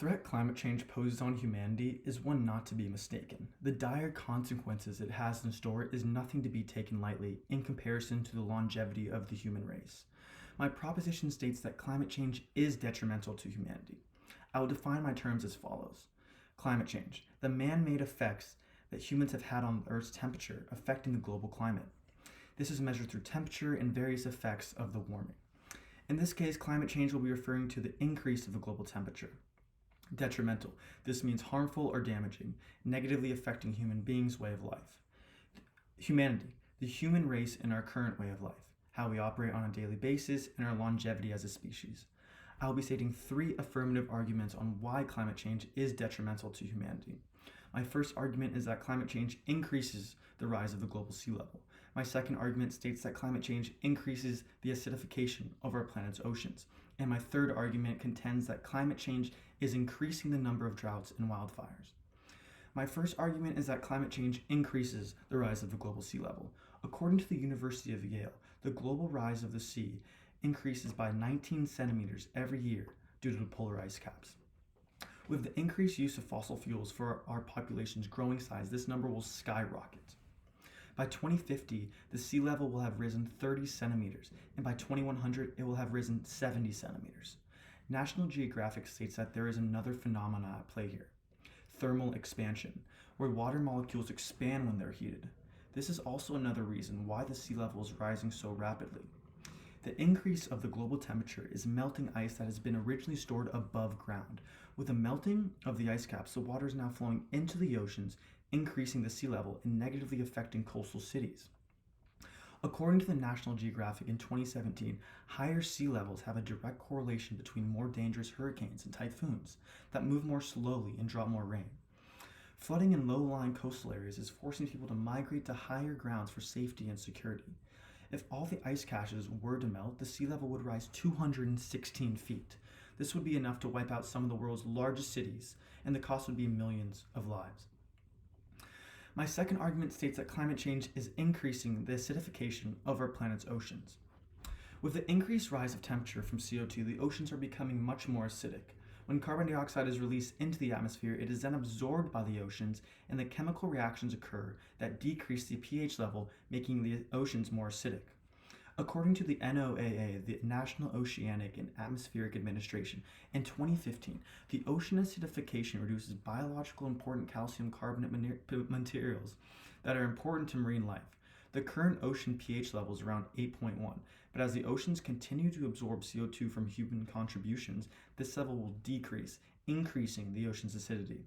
threat climate change poses on humanity is one not to be mistaken. The dire consequences it has in store is nothing to be taken lightly in comparison to the longevity of the human race. My proposition states that climate change is detrimental to humanity. I will define my terms as follows. Climate change, the man-made effects that humans have had on Earth's temperature affecting the global climate. This is measured through temperature and various effects of the warming. In this case, climate change will be referring to the increase of the global temperature. Detrimental. This means harmful or damaging, negatively affecting human beings' way of life. Humanity. The human race in our current way of life, how we operate on a daily basis, and our longevity as a species. I will be stating 3 affirmative arguments on why climate change is detrimental to humanity. My first argument is that climate change increases the rise of the global sea level. My second argument states that climate change increases the acidification of our planet's oceans. And my third argument contends that climate change is increasing the number of droughts and wildfires. My first argument is that climate change increases the rise of the global sea level. According to the University of Yale, the global rise of the sea increases by 19 centimeters every year due to the polar ice caps. With the increased use of fossil fuels for our population's growing size, this number will skyrocket. By 2050, the sea level will have risen 30 centimeters, and by 2100, it will have risen 70 centimeters. National Geographic states that there is another phenomenon at play here: thermal expansion, where water molecules expand when they're heated. This is also another reason why the sea level is rising so rapidly. The increase of the global temperature is melting ice that has been originally stored above ground. With the melting of the ice caps, the water is now flowing into the oceans, increasing the sea level and negatively affecting coastal cities. According to the National Geographic in 2017, higher sea levels have a direct correlation between more dangerous hurricanes and typhoons that move more slowly and drop more rain. Flooding in low-lying coastal areas is forcing people to migrate to higher grounds for safety and security. If all the ice caches were to melt, the sea level would rise 216 feet. This would be enough to wipe out some of the world's largest cities, and the cost would be millions of lives. My second argument states that climate change is increasing the acidification of our planet's oceans. With the increased rise of temperature from CO2, the oceans are becoming much more acidic. When carbon dioxide is released into the atmosphere, it is then absorbed by the oceans, and the chemical reactions occur that decrease the pH level, making the oceans more acidic. According to the NOAA, the National Oceanic and Atmospheric Administration, in 2015, the ocean acidification reduces biologically important calcium carbonate materials that are important to marine life. The current ocean pH level is around 8.1, but as the oceans continue to absorb CO2 from human contributions, this level will decrease, increasing the ocean's acidity.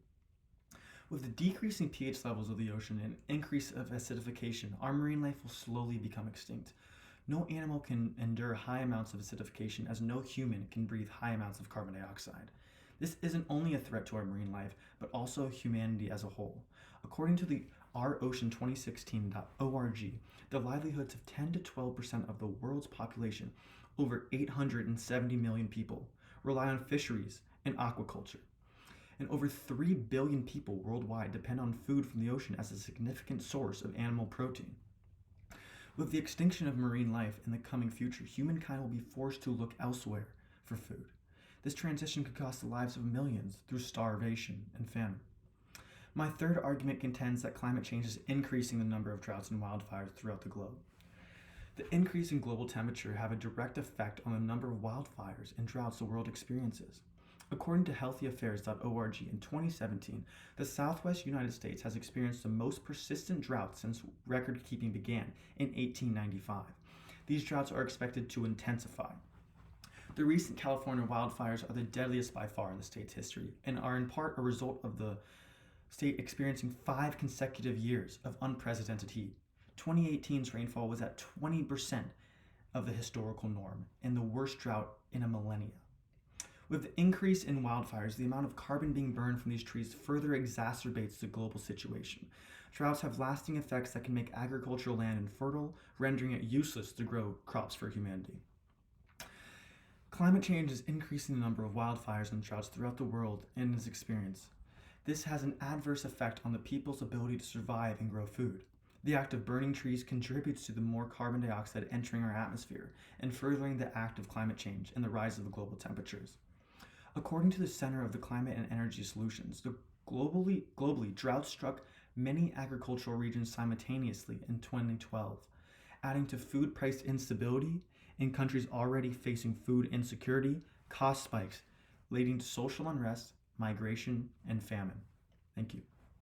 With the decreasing pH levels of the ocean and increase of acidification, our marine life will slowly become extinct. No animal can endure high amounts of acidification, as no human can breathe high amounts of carbon dioxide. This isn't only a threat to our marine life, but also humanity as a whole. According to the ourocean2016.org, the livelihoods of 10 to 12% of the world's population, over 870 million people, rely on fisheries and aquaculture. And over 3 billion people worldwide depend on food from the ocean as a significant source of animal protein. With the extinction of marine life in the coming future, humankind will be forced to look elsewhere for food. This transition could cost the lives of millions through starvation and famine. My third argument contends that climate change is increasing the number of droughts and wildfires throughout the globe. The increase in global temperature have a direct effect on the number of wildfires and droughts the world experiences. According to healthyaffairs.org, in 2017, the southwest United States has experienced the most persistent drought since record-keeping began in 1895. These droughts are expected to intensify. The recent California wildfires are the deadliest by far in the state's history and are in part a result of the state experiencing 5 consecutive years of unprecedented heat. 2018's rainfall was at 20% of the historical norm and the worst drought in a millennia. With the increase in wildfires, the amount of carbon being burned from these trees further exacerbates the global situation. Droughts have lasting effects that can make agricultural land infertile, rendering it useless to grow crops for humanity. Climate change is increasing the number of wildfires and droughts throughout the world and its experience. This has an adverse effect on the people's ability to survive and grow food. The act of burning trees contributes to the more carbon dioxide entering our atmosphere and furthering the act of climate change and the rise of the global temperatures. According to the Center of the Climate and Energy Solutions, globally drought struck many agricultural regions simultaneously in 2012, adding to food price instability in countries already facing food insecurity, cost spikes, leading to social unrest, migration, and famine. Thank you.